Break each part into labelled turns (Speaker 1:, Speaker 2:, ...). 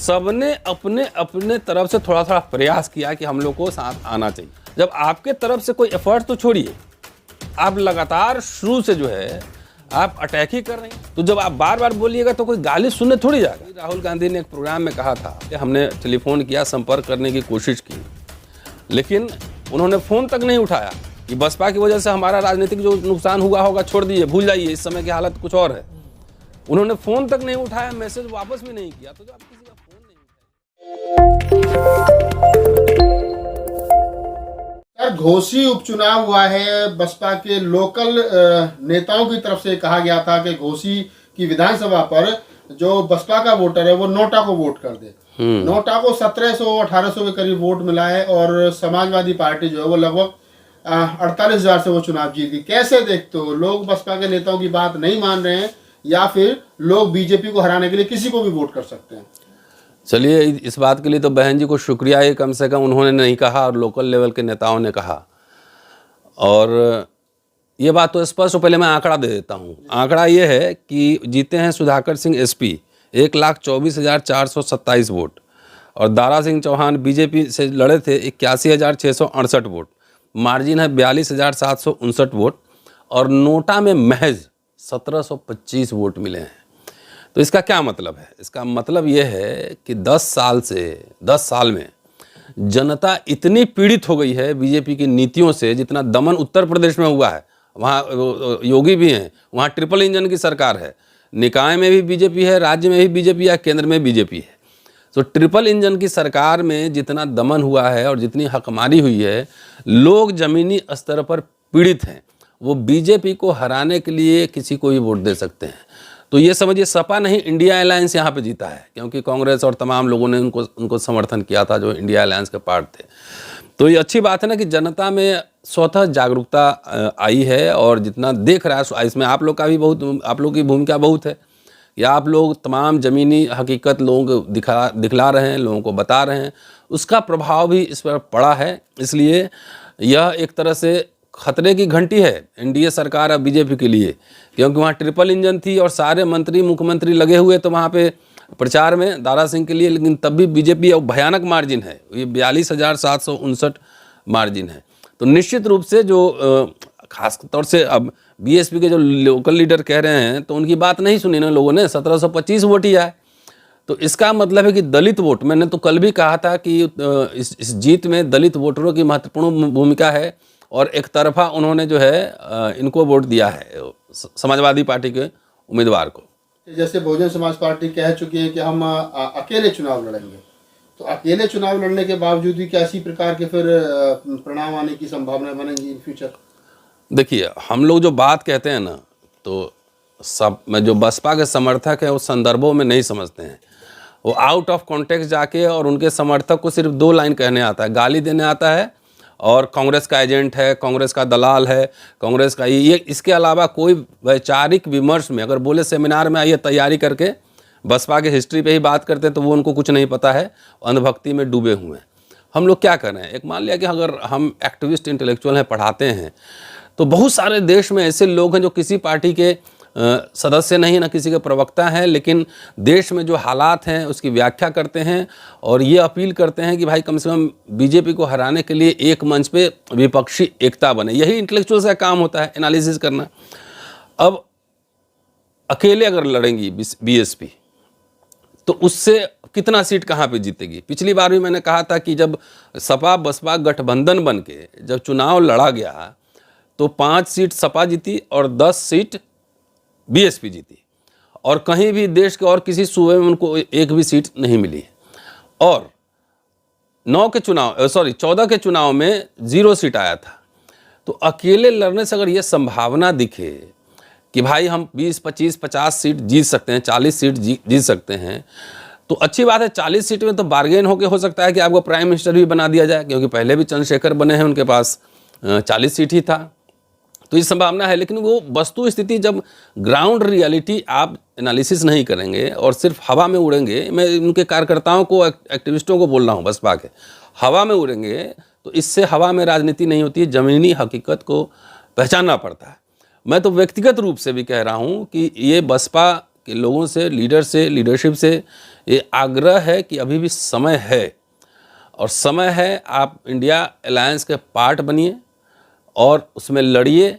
Speaker 1: सबने अपने अपने तरफ से थोड़ा थोड़ा प्रयास किया कि हम लोग को साथ आना चाहिए। जब आपके तरफ से कोई एफर्ट तो छोड़िए, आप लगातार शुरू से जो है आप अटैक ही कर रहे हैं, तो जब आप बार बार बोलिएगा तो कोई गाली सुनने थोड़ी जाएगा। राहुल गांधी ने एक प्रोग्राम में कहा था कि हमने टेलीफोन किया, संपर्क करने की कोशिश की, लेकिन उन्होंने फ़ोन तक नहीं उठाया कि बसपा की वजह से हमारा राजनीतिक जो नुकसान हुआ होगा छोड़ दीजिए, भूल जाइए, इस समय की हालत कुछ और है। उन्होंने फ़ोन तक नहीं उठाया, मैसेज वापस भी नहीं किया, तो जब आप किसी का फ़ोन नहीं
Speaker 2: यार, घोसी उपचुनाव हुआ है। बसपा के लोकल नेताओं की तरफ से कहा गया था कि घोसी की विधानसभा पर जो बसपा का वोटर है वो नोटा को वोट कर दे। नोटा को 1700-1800 के करीब वोट मिला है और समाजवादी पार्टी जो है वो लगभग 48,000 से वो चुनाव जीत गई। कैसे देखते हो, लोग बसपा के नेताओं की बात नहीं मान रहे हैं या फिर लोग बीजेपी को हराने के लिए किसी को भी वोट कर सकते हैं?
Speaker 1: चलिए, इस बात के लिए तो बहन जी को शुक्रिया है, कम से कम उन्होंने नहीं कहा और लोकल लेवल के नेताओं ने कहा। और ये बात तो स्पष्ट, पहले मैं आंकड़ा दे देता हूँ। आंकड़ा ये है कि जीते हैं सुधाकर सिंह एसपी 1,24,427 वोट, और दारा सिंह चौहान बीजेपी से लड़े थे 81,668 वोट, मार्जिन है 42,759 वोट, और नोटा में महज 1,725 वोट मिले हैं। तो इसका क्या मतलब है? इसका मतलब ये है कि 10 साल में जनता इतनी पीड़ित हो गई है बीजेपी की नीतियों से, जितना दमन उत्तर प्रदेश में हुआ है। वहाँ योगी भी हैं, वहाँ ट्रिपल इंजन की सरकार है, निकाय में भी बीजेपी है, राज्य में भी बीजेपी है, केंद्र में बीजेपी है। तो ट्रिपल इंजन की सरकार में जितना दमन हुआ है और जितनी हकमारी हुई है, लोग ज़मीनी स्तर पर पीड़ित हैं। वो बीजेपी को हराने के लिए किसी को भी वोट दे सकते हैं। तो ये समझिए, सपा नहीं, इंडिया अलायंस यहाँ पे जीता है, क्योंकि कांग्रेस और तमाम लोगों ने उनको समर्थन किया था जो इंडिया अलायंस के पार्ट थे। तो ये अच्छी बात है ना कि जनता में स्वतः जागरूकता आई है, और जितना देख रहा है इसमें आप लोग की भूमिका बहुत है कि आप लोग तमाम ज़मीनी हकीकत लोगों को दिखला रहे हैं, लोगों को बता रहे हैं, उसका प्रभाव भी इस पर पड़ा है। इसलिए यह एक तरह से खतरे की घंटी है एनडीए सरकार और बीजेपी के लिए, क्योंकि वहाँ ट्रिपल इंजन थी और सारे मंत्री मुख्यमंत्री लगे हुए तो वहाँ पे प्रचार में दारा सिंह के लिए, लेकिन तब भी बीजेपी और भयानक मार्जिन है, ये 42,759 मार्जिन है। तो निश्चित रूप से जो खास तौर से अब बीएसपी के जो लोकल लीडर कह रहे हैं, तो उनकी बात नहीं सुनी ना लोगों ने, 1725 वोट ही आए। तो इसका मतलब है कि दलित वोट, मैंने तो कल भी कहा था कि इस जीत में दलित वोटरों की महत्वपूर्ण भूमिका है, और एक तरफा उन्होंने जो है इनको वोट दिया है समाजवादी पार्टी के उम्मीदवार को।
Speaker 2: जैसे बहुजन समाज पार्टी कह चुकी है कि हम अकेले चुनाव लड़ेंगे, तो अकेले चुनाव लड़ने के बावजूद भी क्या इसी प्रकार के फिर परिणाम आने की संभावना बनेगी इन फ्यूचर?
Speaker 1: देखिए, हम लोग जो बात कहते हैं ना, तो सब में जो बसपा के समर्थक है वो संदर्भों में नहीं समझते हैं। वो आउट ऑफ कॉन्टेक्स्ट जाके और उनके समर्थक को सिर्फ 2 लाइन कहने आता है, गाली देने आता है, और कांग्रेस का एजेंट है, कांग्रेस का दलाल है, कांग्रेस का ये, इसके अलावा कोई वैचारिक विमर्श में अगर बोले सेमिनार में आइए तैयारी करके बसपा के हिस्ट्री पे ही बात करते हैं, तो वो उनको कुछ नहीं पता है, अंधभक्ति में डूबे हुए हैं। हम लोग क्या कर रहे हैं, एक मान लिया कि अगर हम एक्टिविस्ट इंटेलेक्चुअल हैं, पढ़ाते हैं, तो बहुत सारे देश में ऐसे लोग हैं जो किसी पार्टी के सदस्य नहीं, ना किसी के प्रवक्ता हैं, लेकिन देश में जो हालात हैं उसकी व्याख्या करते हैं और ये अपील करते हैं कि भाई कम से कम बीजेपी को हराने के लिए एक मंच पे विपक्षी एकता बने। यही इंटेलेक्चुअल्स का काम होता है, एनालिसिस करना। अब अकेले अगर लड़ेंगी बीएसपी, तो उससे कितना सीट कहाँ पे जीतेगी? पिछली बार भी मैंने कहा था कि जब सपा बसपा गठबंधन बन के जब चुनाव लड़ा गया, तो 5 सीट सपा जीती और 10 सीट बीएसपी जीती, और कहीं भी देश के और किसी सूबे में उनको एक भी सीट नहीं मिली। और 14 के चुनाव में 0 सीट आया था। तो अकेले लड़ने से अगर ये संभावना दिखे कि भाई हम 20, 25, 50 सीट जीत सकते हैं, 40 सीट जीत सकते हैं, तो अच्छी बात है। 40 सीट में तो बार्गेन होके हो सकता है कि आपको प्राइम मिनिस्टर भी बना दिया जाए, क्योंकि पहले भी चंद्रशेखर बने हैं, उनके पास 40 सीट ही था। तो ये संभावना है, लेकिन वो वस्तु स्थिति जब ग्राउंड रियलिटी आप एनालिसिस नहीं करेंगे और सिर्फ हवा में उड़ेंगे, मैं उनके कार्यकर्ताओं को, एक्टिविस्टों को बोल रहा हूँ बसपा के, हवा में उड़ेंगे तो इससे हवा में राजनीति नहीं होती है, ज़मीनी हकीकत को पहचानना पड़ता है। मैं तो व्यक्तिगत रूप से भी कह रहा हूँ कि ये बसपा कि लोगों से, लीडरशिप से ये आग्रह है कि अभी भी समय है, और समय है, आप इंडिया अलायंस के पार्ट बनिए और उसमें लड़िए।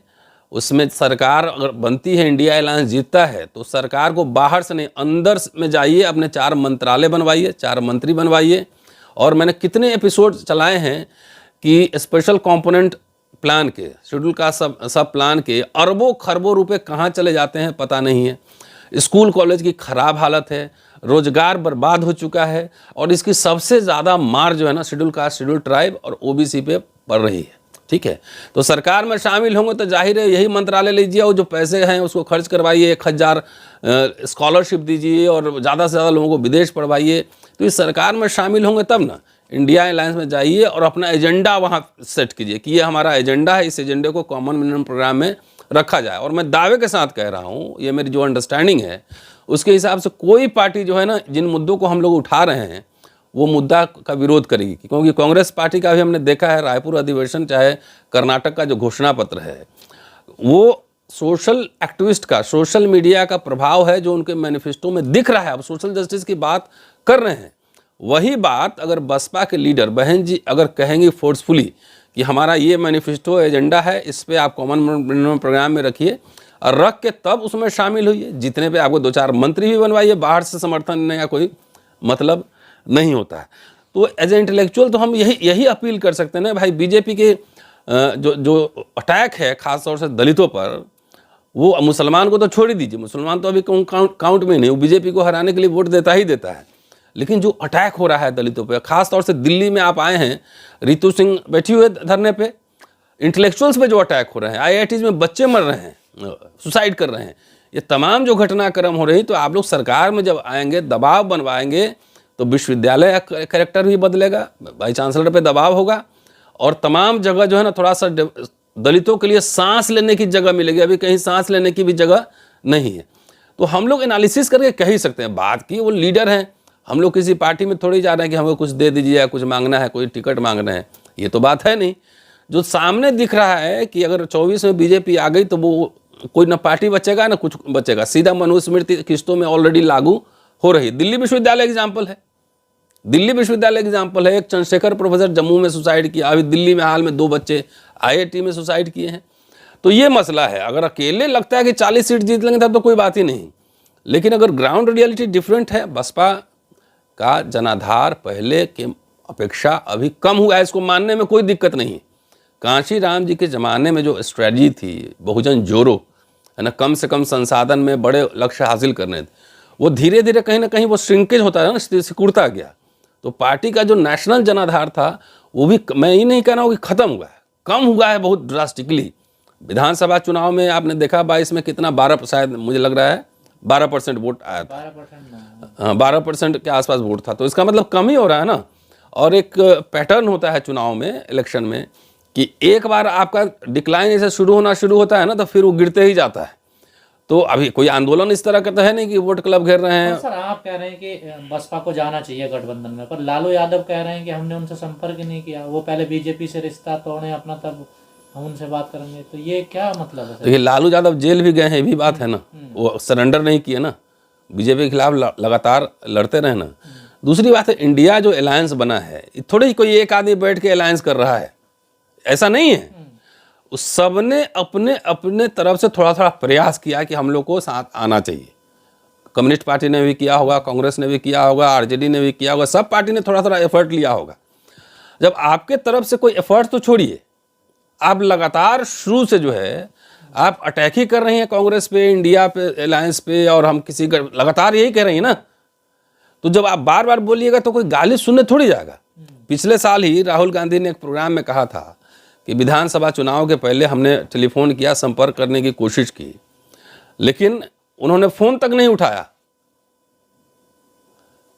Speaker 1: उसमें सरकार अगर बनती है, इंडिया अलायंस जीतता है, तो सरकार को बाहर से नहीं अंदर में जाइए, अपने 4 मंत्रालय बनवाइए, 4 मंत्री बनवाइए। और मैंने कितने एपिसोड चलाए हैं कि स्पेशल कंपोनेंट प्लान के, शेड्यूल का सब प्लान के अरबों खरबों रुपए कहाँ चले जाते हैं पता नहीं है। स्कूल कॉलेज की खराब हालत है, रोजगार बर्बाद हो चुका है, और इसकी सबसे ज़्यादा मार जो है ना शेड्यूल कास्ट, शेड्यूल ट्राइब और ओबीसी पे पड़ रही है। ठीक है, तो सरकार में शामिल होंगे तो जाहिर है यही मंत्रालय लीजिए और जो पैसे हैं उसको खर्च करवाइए, 1000 स्कॉलरशिप दीजिए और ज़्यादा से ज़्यादा लोगों को विदेश पढ़वाइए। तो इस सरकार में शामिल होंगे तब ना, इंडिया अलायंस में जाइए और अपना एजेंडा वहाँ सेट कीजिए कि ये हमारा एजेंडा है, इस एजेंडे को कॉमन मिनिमम प्रोग्राम में रखा जाए। और मैं दावे के साथ कह रहा हूँ, ये मेरी जो अंडरस्टैंडिंग है उसके हिसाब से कोई पार्टी जो है ना, जिन मुद्दों को हम लोग उठा रहे हैं वो मुद्दा का विरोध करेगी। क्योंकि कांग्रेस पार्टी का भी हमने देखा है, रायपुर अधिवेशन चाहे कर्नाटक का जो घोषणा पत्र है, वो सोशल एक्टिविस्ट का, सोशल मीडिया का प्रभाव है जो उनके मैनिफेस्टो में दिख रहा है। अब सोशल जस्टिस की बात कर रहे हैं, वही बात अगर बसपा के लीडर बहन जी अगर कहेंगी फोर्सफुली कि हमारा ये मैनिफेस्टो एजेंडा है, इस पे आप कॉमन मिनिमम प्रोग्राम में रखिए और रख के तब उसमें शामिल होइए। जितने पे आपको 2-4 मंत्री भी बनवाइए, बाहर से समर्थन नहीं का कोई मतलब नहीं होता है। तो एज ए इंटेलेक्चुअल तो हम यही अपील कर सकते हैं ना भाई, बीजेपी के जो अटैक है खास तौर से दलितों पर, वो मुसलमान को तो छोड़ ही दीजिए, मुसलमान तो अभी काउंट में नहीं, वो बीजेपी को हराने के लिए वोट देता है। लेकिन जो अटैक हो रहा है दलितों पे, खास तौर से दिल्ली में आप आए हैं, रितु सिंह बैठी हुए धरने पे, इंटेलेक्चुअल्स पे जो अटैक हो रहे हैं, IITs में बच्चे मर रहे हैं, सुसाइड कर रहे हैं, ये तमाम जो घटनाक्रम हो रही, तो आप लोग सरकार में जब आएंगे, दबाव बनवाएंगे, तो विश्वविद्यालय का कैरेक्टर भी बदलेगा, वाइस चांसलर पे दबाव होगा, और तमाम जगह जो है ना थोड़ा सा दलितों के लिए सांस लेने की जगह मिलेगी। अभी कहीं सांस लेने की भी जगह नहीं है। तो हम लोग एनालिसिस करके कह ही सकते हैं, बात की वो लीडर हैं, हम लोग किसी पार्टी में थोड़ी जा रहे हैं कि हमें कुछ दे दीजिए या कुछ मांगना है, कोई टिकट मांग रहे हैं, ये तो बात है नहीं। जो सामने दिख रहा है कि अगर 24 में बीजेपी आ गई तो वो कोई ना पार्टी बचेगा ना कुछ बचेगा, सीधा मनुस्मृति किस्तों में ऑलरेडी लागू हो रही है। दिल्ली विश्वविद्यालय एग्जाम्पल है, दिल्ली विश्वविद्यालय एग्जाम्पल है। एक चंद्रशेखर प्रोफेसर जम्मू में सुसाइड किया, अभी दिल्ली में हाल में 2 बच्चे IIT में सुसाइड किए हैं। तो ये मसला है। अगर अकेले लगता है कि 40 सीट जीत लेंगे तब तो कोई बात ही नहीं, लेकिन अगर ग्राउंड रियलिटी डिफरेंट है, बसपा का जनाधार पहले के अपेक्षा अभी कम हुआ है, इसको मानने में कोई दिक्कत नहीं। कांशी राम जी के ज़माने में जो स्ट्रेटजी थी, बहुजन जोड़ो है ना, कम से कम संसाधन में बड़े लक्ष्य हासिल करने थे, वो धीरे धीरे कहीं ना कहीं वो श्रिंकेज होता है ना, सिकुड़ता गया। तो पार्टी का जो नेशनल जनाधार था वो भी, मैं ये नहीं कह रहा हूँ कि ख़त्म हुआ है, कम हुआ है बहुत ड्रास्टिकली। विधानसभा चुनाव में आपने देखा 22 में कितना, 12 शायद मुझे लग रहा है 12% वोट आया था, 12% के आसपास वोट था। तो इसका मतलब कम ही हो रहा है ना। और एक पैटर्न होता है चुनाव में, इलेक्शन में, कि एक बार आपका डिक्लाइन ऐसे शुरू होता है ना, तो फिर वो गिरते ही जाता है। तो अभी कोई आंदोलन इस तरह का तो है नहीं कि वोट क्लब घेर रहे हैं।
Speaker 3: सर आप कह रहे हैं कि बसपा को जाना चाहिए गठबंधन में, पर लालू यादव कह रहे हैं कि हमने उनसे संपर्क ही नहीं किया, वो पहले बीजेपी से रिश्ता तोड़े अपना, तब हम उनसे बात करेंगे। तो ये क्या मतलब है?
Speaker 1: देखिए, लालू यादव जेल भी गए हैं, ये भी बात है ना, वो सरेंडर नहीं किए ना, बीजेपी के खिलाफ लगातार लड़ते रहे ना। दूसरी बात है, इंडिया जो अलायंस बना है, थोड़ी ही कोई एक आदमी बैठ के अलायंस कर रहा है, ऐसा नहीं है। उस सब ने अपने अपने तरफ से थोड़ा थोड़ा प्रयास किया कि हम लोग को साथ आना चाहिए। कम्युनिस्ट पार्टी ने भी किया होगा, कांग्रेस ने भी किया होगा, RJD ने भी किया होगा, सब पार्टी ने थोड़ा थोड़ा एफर्ट लिया होगा। जब आपके तरफ से कोई एफर्ट तो छोड़िए, आप लगातार शुरू से जो है आप अटैक ही कर रही हैं कांग्रेस पे, इंडिया पे, अलायंस पे, और हम किसी का लगातार यही कह रही हैं ना। तो जब आप बार बार बोलिएगा तो कोई गाली सुनने थोड़ी जाएगा। पिछले साल ही राहुल गांधी ने एक प्रोग्राम में कहा था कि विधानसभा चुनाव के पहले हमने टेलीफोन किया, संपर्क करने की कोशिश की, लेकिन उन्होंने फ़ोन तक नहीं उठाया।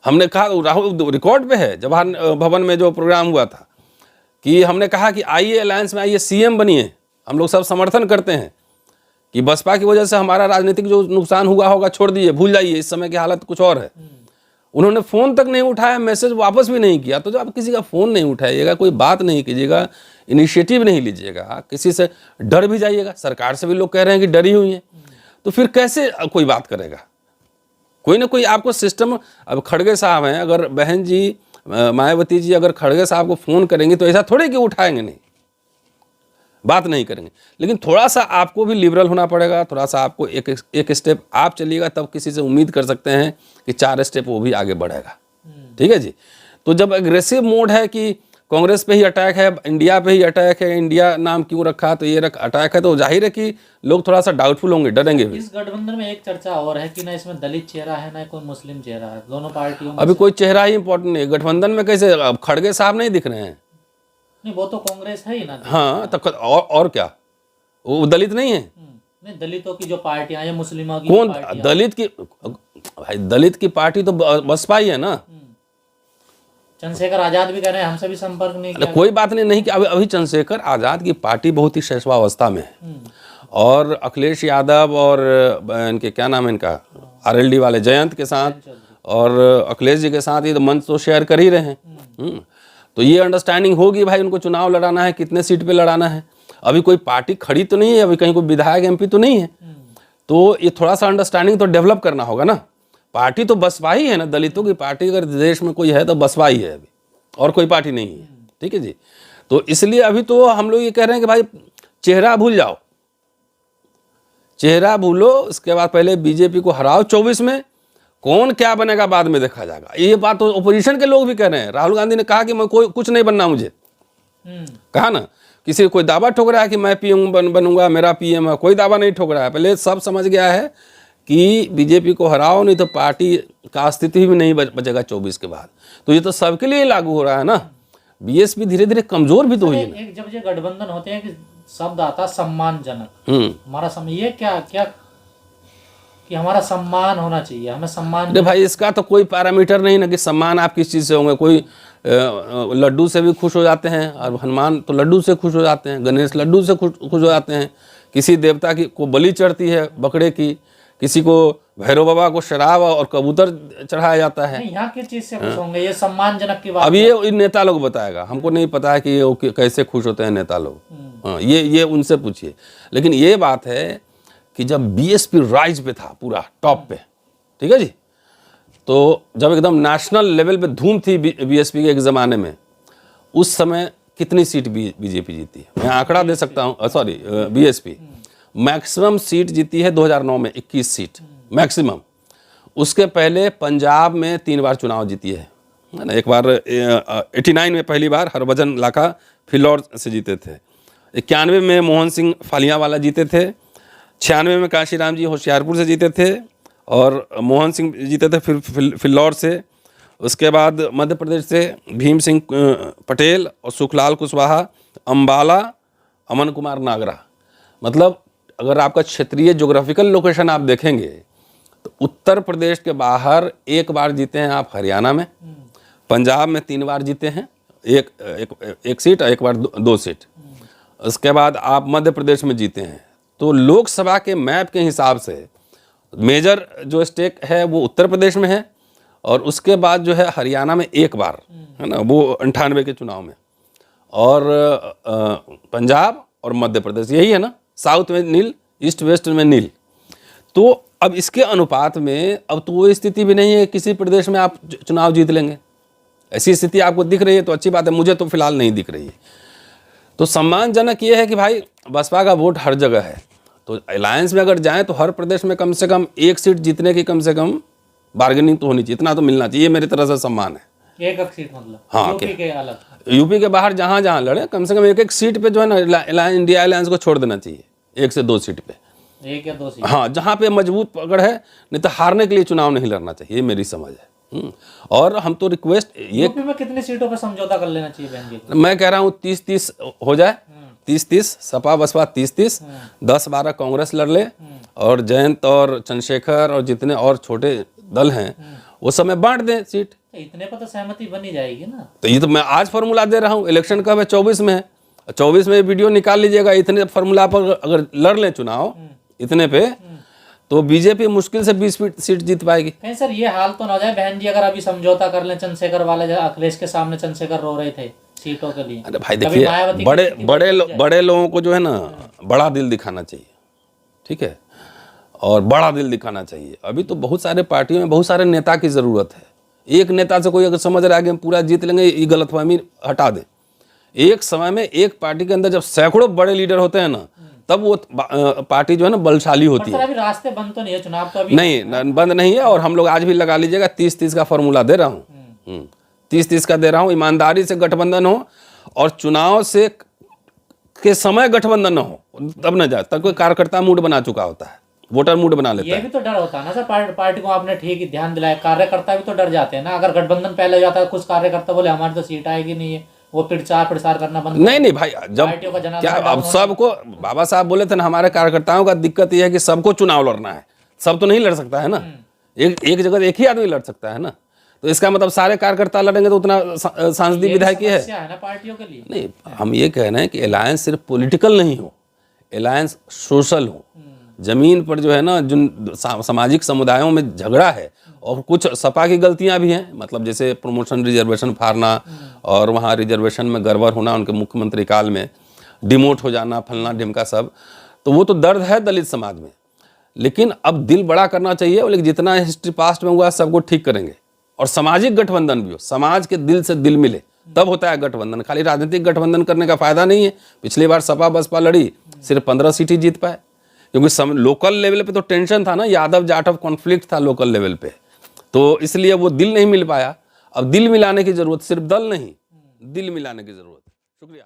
Speaker 1: हमने कहा, राहुल रिकॉर्ड पे है, जवाहर भवन में जो प्रोग्राम हुआ था, कि हमने कहा कि आइए अलायंस में आइए, CM बनिए, हम लोग सब समर्थन करते हैं कि बसपा की वजह से हमारा राजनीतिक जो नुकसान हुआ होगा छोड़ दीजिए, भूल जाइए, इस समय की हालत कुछ और है। उन्होंने फ़ोन तक नहीं उठाया, मैसेज वापस भी नहीं किया। तो जब आप किसी का फ़ोन नहीं उठाइएगा, कोई बात नहीं कीजिएगा, इनिशिएटिव नहीं लीजिएगा, किसी से डर भी जाइएगा, सरकार से भी लोग कह रहे हैं कि डरी हुई हैं, तो फिर कैसे कोई बात करेगा? कोई ना कोई आपको सिस्टम, अब खड़गे साहब हैं, अगर बहन जी मायावती जी अगर खड़गे साहब को फ़ोन करेंगी तो ऐसा थोड़े कि उठाएंगे नहीं, बात नहीं करेंगे। लेकिन थोड़ा सा आपको भी लिबरल होना पड़ेगा, थोड़ा सा आपको एक स्टेप आप चलिएगा, तब किसी से उम्मीद कर सकते हैं कि 4 स्टेप वो भी आगे बढ़ेगा। ठीक है जी। तो जब एग्रेसिव मोड है कि कांग्रेस पे ही अटैक है, इंडिया पे ही अटैक है, इंडिया नाम क्यों रखा, तो ये अटैक है, तो जाहिर है कि लोग थोड़ा सा डाउटफुल होंगे, डरेंगे भी।
Speaker 3: इस गठबंधन में एक चर्चा और है कि ना इसमें दलित चेहरा है ना कोई मुस्लिम चेहरा है, दोनों पार्टियों में
Speaker 1: अभी कोई चेहरा ही इंपॉर्टेंट नहीं, गठबंधन में कैसे अब खड़गे साहब नहीं दिख रहे हैं?
Speaker 3: नहीं, वो तो कांग्रेस है ही ना।
Speaker 1: हाँ, तो और क्या, वो दलित नहीं है?
Speaker 3: नहीं, दलितों की जो पार्टियां या मुस्लिमों की
Speaker 1: कौन
Speaker 3: पार्टियां।
Speaker 1: दलित की? भाई दलित की पार्टी तो बसपा ही है ना।
Speaker 3: चंद्रशेखर आजाद भी कह रहे हैं हमसे भी संपर्क नहीं
Speaker 1: अरे
Speaker 3: किया।
Speaker 1: कोई बात नहीं कि अभी चंद्रशेखर आजाद की पार्टी बहुत ही शैशवावस्था में है, और अखिलेश यादव और इनके क्या नाम है इनका, आरएलडी वाले जयंत के साथ और अखिलेश जी के साथ ये तो मंच तो शेयर कर ही रहे हैं। तो ये अंडरस्टैंडिंग होगी भाई, उनको चुनाव लड़ाना है, कितने सीट पे लड़ाना है। अभी कोई पार्टी खड़ी तो नहीं है, अभी कहीं कोई विधायक एमपी तो नहीं है, तो ये थोड़ा सा अंडरस्टैंडिंग तो डेवलप करना होगा ना। पार्टी तो बसपा ही है ना, दलितों की पार्टी अगर देश में कोई है तो बसपा ही है अभी, और कोई पार्टी नहीं है। ठीक है जी। तो इसलिए अभी तो हम लोग ये कह रहे हैं कि भाई चेहरा भूल जाओ, चेहरा भूलो, उसके बाद पहले बीजेपी को हराओ 24 में, कौन क्या बनेगा बाद में देखा जाएगा। ये बात तो ओपोजिशन के लोग भी कह रहे हैं। राहुल गांधी ने कहा कि मैं कोई कुछ नहीं बनना मुझे, कहा ना, किसी कोई दावा ठोक रहा है कि मैं पीएम बनूंगा, मेरा पीएम है, कोई दावा नहीं ठोक रहा है। पहले सब समझ गया है कि बीजेपी को हराओ, नहीं तो पार्टी का अस्तित्व भी नहीं बचेगा 24 के बाद। तो ये तो सबके लिए लागू हो रहा है ना। बीएसपी धीरे धीरे कमजोर भी तो हुई है ना।
Speaker 3: एक जब ये गठबंधन होते हैं कि शब्द आता सम्मानजनक, हमारा ये क्या क्या कि हमारा सम्मान होना चाहिए, हमें सम्मान।
Speaker 1: अरे भाई इसका तो कोई पैरामीटर नहीं ना कि सम्मान आप किस चीज़ से होंगे। कोई लड्डू से भी खुश हो जाते हैं, और हनुमान तो लड्डू से खुश हो जाते हैं, गणेश लड्डू से खुश हो जाते हैं। किसी देवता की को बलि चढ़ती है बकरे की, किसी को भैरव बाबा को शराब और कबूतर चढ़ाया जाता है।
Speaker 3: यहाँ किस चीज से खुश होंगे? ये सम्मानजनक की बात।
Speaker 1: अब ये नेता लोग बताएगा, हमको नहीं पता है कि ये कैसे खुश होते हैं नेता लोग। हाँ, ये उनसे पूछिए। लेकिन ये बात है कि जब बीएसपी राइज पे था, पूरा टॉप पे, ठीक है जी, तो जब एकदम नेशनल लेवल पे धूम थी बीएसपी के एक ज़माने में, उस समय कितनी सीट बीजेपी जीती? मैं आंकड़ा दे सकता हूँ, सॉरी बीएसपी मैक्सिमम सीट जीती है 2009 में 21 सीट मैक्सिमम। उसके पहले पंजाब में 3 बार चुनाव जीती है ना। एक बार 89 में पहली बार हरभजन लाखा फिलौर से जीते थे, 91 में मोहन सिंह फालियावाला जीते थे, 96 में काशीराम जी होशियारपुर से जीते थे और मोहन सिंह जीते थे फिर फिल्लौर से। उसके बाद मध्य प्रदेश से भीम सिंह पटेल और सुखलाल कुशवाहा, अंबाला अमन कुमार नागरा। मतलब अगर आपका क्षेत्रीय ज्योग्राफिकल लोकेशन आप देखेंगे तो उत्तर प्रदेश के बाहर 1 बार जीते हैं आप हरियाणा में, पंजाब में 3 बार जीते हैं, एक सीट, एक बार 2 सीट। उसके बाद आप मध्य प्रदेश में जीते हैं। तो लोकसभा के मैप के हिसाब से मेजर जो स्टेट है वो उत्तर प्रदेश में है, और उसके बाद जो है हरियाणा में 1 बार है ना, वो 98 के चुनाव में, और पंजाब और मध्य प्रदेश यही है ना, साउथ में नील, ईस्ट वेस्ट में नील। तो अब इसके अनुपात में अब तो वो स्थिति भी नहीं है किसी प्रदेश में आप चुनाव जीत लेंगे। ऐसी स्थिति आपको दिख रही है तो अच्छी बात है, मुझे तो फिलहाल नहीं दिख रही है। तो सम्मानजनक ये है कि भाई बसपा का वोट हर जगह है, तो अलायंस में अगर जाएं तो हर प्रदेश में कम से कम 1 सीट जीतने की कम से कम बार्गेनिंग तो होनी चाहिए, इतना तो मिलना चाहिए। ये मेरी तरह से सम्मान है।
Speaker 3: एक सीट मतलब?
Speaker 1: हाँ,
Speaker 3: यूपी के अलग,
Speaker 1: यूपी के बाहर जहाँ जहाँ लड़े कम से कम 1 सीट पे जो है ना इंडिया अलायंस को छोड़ देना चाहिए, 1 से 2 सीट पे,
Speaker 3: 1 या 2 सीट।
Speaker 1: हाँ, जहाँ पे मजबूत पकड़ है, नहीं तो हारने के लिए चुनाव नहीं लड़ना चाहिए, ये मेरी समझ है। और हम तो रिक्वेस्ट ये,
Speaker 3: यूपी में कितनी सीटों पर समझौता कर लेना चाहिए बहन जी?
Speaker 1: मैं कह रहा हूँ 30-30 हो जाए, 30-30 सपा बसपा 30-30, 10-12 कांग्रेस लड़ ले, और जयंत और चंद्रशेखर और जितने और छोटे दल हैं वो समय बांट दें सीट।
Speaker 3: तो इतने पर तो सहमति बनी जाएगी ना।
Speaker 1: तो ये तो मैं आज फार्मूला दे रहा हूँ, इलेक्शन कब है? 24 में है। 24 में वीडियो निकाल लीजिएगा। इतने फार्मूला पर अगर लड़ लें चुनाव इतने पे, तो बीजेपी मुश्किल से 20 सीट जीत पाएगी।
Speaker 3: कहीं सर ये हाल तो ना हो जाए बहन जी, अगर अभी समझौता कर लें चंद्रशेखर वाले, जो अखिलेश के सामने चंद्रशेखर रो रहे थे सीटों के लिए।
Speaker 1: अरे भाई देखिए, बड़े लोगों को जो है ना बड़ा दिल दिखाना चाहिए, ठीक है। और बड़ा दिल दिखाना चाहिए। अभी तो बहुत सारे पार्टियों में बहुत सारे नेता की ज़रूरत है। एक नेता से कोई अगर समझ रहा है कि हम पूरा जीत लेंगे, ये गलतफहमी हटा दें। एक समय में एक पार्टी के अंदर जब सैकड़ों बड़े लीडर होते हैं ना, तब वो पार्टी जो है ना बलशाली होती है।
Speaker 3: अभी रास्ते बंद तो नहीं है, चुनाव तो अभी
Speaker 1: नहीं, बंद नहीं है। और हम लोग आज भी लगा लीजिएगा 30-30 का फॉर्मूला दे रहा हूँ, 30-30 का दे रहा हूँ। ईमानदारी से गठबंधन हो और चुनाव से के समय गठबंधन न हो, तब न जाए। तब कोई कार्यकर्ता मूड बना चुका होता है, वोटर मूड बना लेता
Speaker 3: ये
Speaker 1: है।
Speaker 3: भी तो डर होता है ना सर, पार्टी को आपने ठीक ही ध्यान दिलाया, कार्यकर्ता भी तो डर जाते हैं ना। अगर गठबंधन पहले हो जाता है, कुछ कार्यकर्ता बोले हमारी तो सीट आएगी नहीं है, वो प्रचार करना बंद।
Speaker 1: नहीं भाई, जब क्या अब सबको बाबा साहब बोले थे ना, हमारे कार्यकर्ताओं का दिक्कत यह है कि सबको चुनाव लड़ना है। सब तो नहीं लड़ सकता है ना, एक जगह एक ही आदमी लड़ सकता है ना। तो इसका मतलब सारे कार्यकर्ता लड़ेंगे तो उतना सांसदीय विधायकी है
Speaker 3: ना पार्टियों के लिए।
Speaker 1: नहीं, हम ये कह रहे हैं कि अलायंस सिर्फ पॉलिटिकल नहीं हो, अलायंस सोशल हो। जमीन पर जो है ना, जिन सामाजिक समुदायों में झगड़ा है, और कुछ सपा की गलतियां भी हैं, मतलब जैसे प्रमोशन रिजर्वेशन फाड़ना और वहाँ रिजर्वेशन में गड़बड़ होना, उनके मुख्यमंत्री काल में डिमोट हो जाना, फलना ढिमका सब, तो वो तो दर्द है दलित समाज में। लेकिन अब दिल बड़ा करना चाहिए, और लेकिन जितना हिस्ट्री पास्ट में हुआ सबको ठीक करेंगे। और सामाजिक गठबंधन भी हो, समाज के दिल से दिल मिले, तब होता है गठबंधन। खाली राजनीतिक गठबंधन करने का फायदा नहीं है। पिछली बार सपा बसपा लड़ी, सिर्फ 15 सीट ही जीत पाए, क्योंकि लोकल लेवल पे तो टेंशन था ना, यादव जाटव कॉन्फ्लिक्ट था लोकल लेवल पे, तो इसलिए वो दिल नहीं मिल पाया। अब दिल मिलाने की जरूरत, सिर्फ दल नहीं, दिल मिलाने की जरूरत। शुक्रिया।